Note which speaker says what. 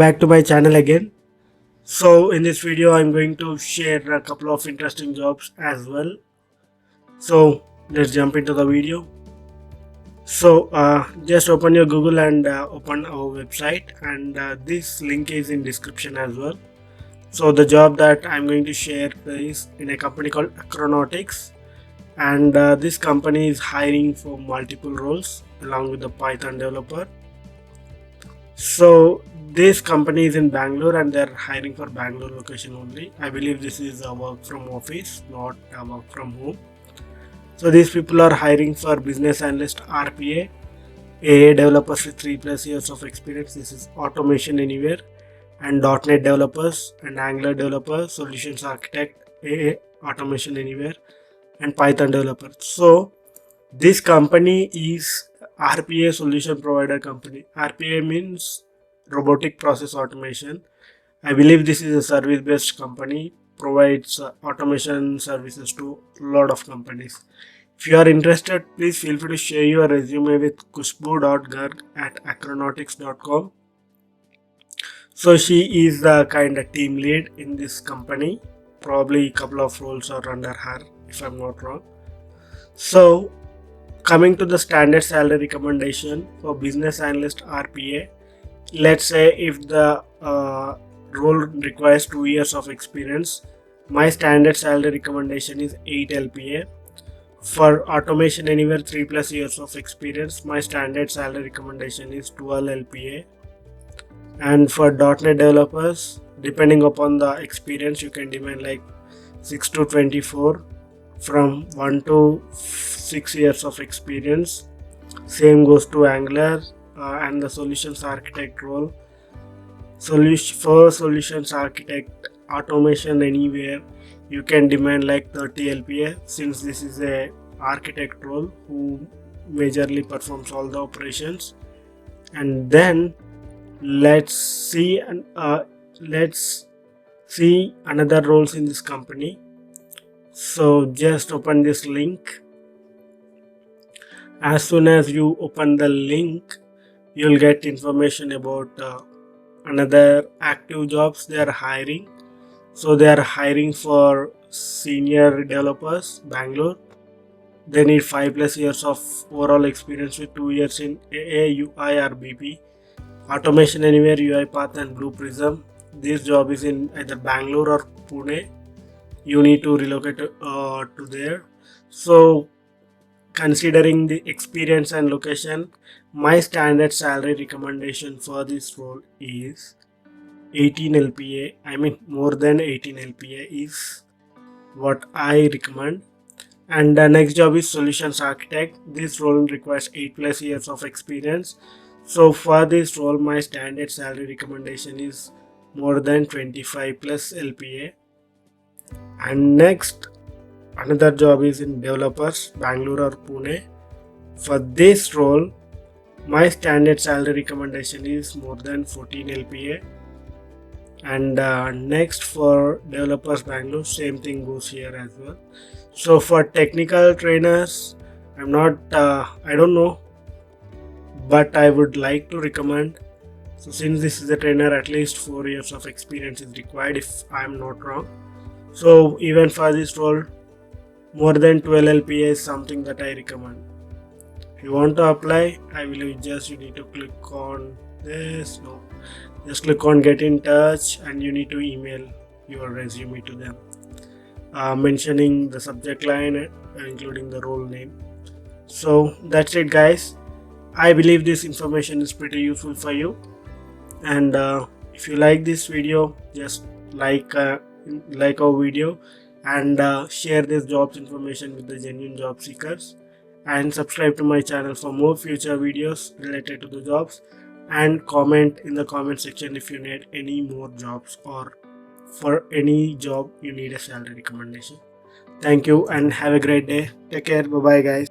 Speaker 1: Back to my channel again. So in this video I'm going to share a couple of interesting jobs as well. So let's jump into the video. So just open your Google and open our website, and this link is in description as well. So the job that I'm going to share is in a company called Acronautics, and this company is hiring for multiple roles along with the Python developer. So this company is in Bangalore and they're hiring for Bangalore location only. I believe this is a work from office, not a work from home. So these people are hiring for business analyst RPA, AA developers with 3+ years of experience. This is automation anywhere, and .NET developers and Angular developer, solutions architect, AA automation anywhere, and Python developer. So this company is RPA solution provider company. RPA means robotic process automation. I believe this is a service based company, provides automation services to a lot of companies. If you are interested, please feel free to share your resume with kushbu.garg@acronautics.com. So she is the kind of team lead in this company. Probably a couple of roles are under her, if I'm not wrong. So coming to the standard salary recommendation for business analyst RPA, let's say if the role requires 2 years of experience, my standard salary recommendation is 8 LPA. For automation anywhere 3+ years of experience, my standard salary recommendation is 12 LPA. And for .NET developers, depending upon the experience, you can demand like 6 to 24. From 1 to 6 years of experience. Same goes to Angular and the solutions architect role. For solutions architect, automation anywhere, you can demand like 30 LPA, since this is a architect role who majorly performs all the operations. And then let's see another roles in this company. So just open this link. As soon as you open the link, you'll get information about another active jobs they are hiring. So they are hiring for senior developers, Bangalore. They need 5+ years of overall experience with 2 years in AA, UI or BP. Automation anywhere, UiPath and Blue Prism. This job is in either Bangalore or Pune. You need to relocate to there. So considering the experience and location, my standard salary recommendation for this role is 18 LPA. I mean more than 18 LPA is what I recommend. And the next job is solutions architect. This role requires 8+ years of experience. So for this role, my standard salary recommendation is more than 25+ LPA. And next, another job is in developers, Bangalore or Pune. For this role, my standard salary recommendation is more than 14 LPA. And next, for developers Bangalore, same thing goes here as well. So for technical trainers, I don't know, but I would like to recommend. So since this is a trainer, at least 4 years of experience is required, if I'm not wrong. So even for this role, more than 12 LPA is something that I recommend. If you want to apply, I will you need to click on this. No, just click on get in touch, and you need to email your resume to them, mentioning the subject line including the role name. So that's it, guys. I believe this information is pretty useful for you, and if you like this video, just like our video, and share this jobs information with the genuine job seekers, and subscribe to my channel for more future videos related to the jobs, and comment in the comment section if you need any more jobs, or for any job you need a salary recommendation. Thank you and have a great day. Take care. Bye bye, guys.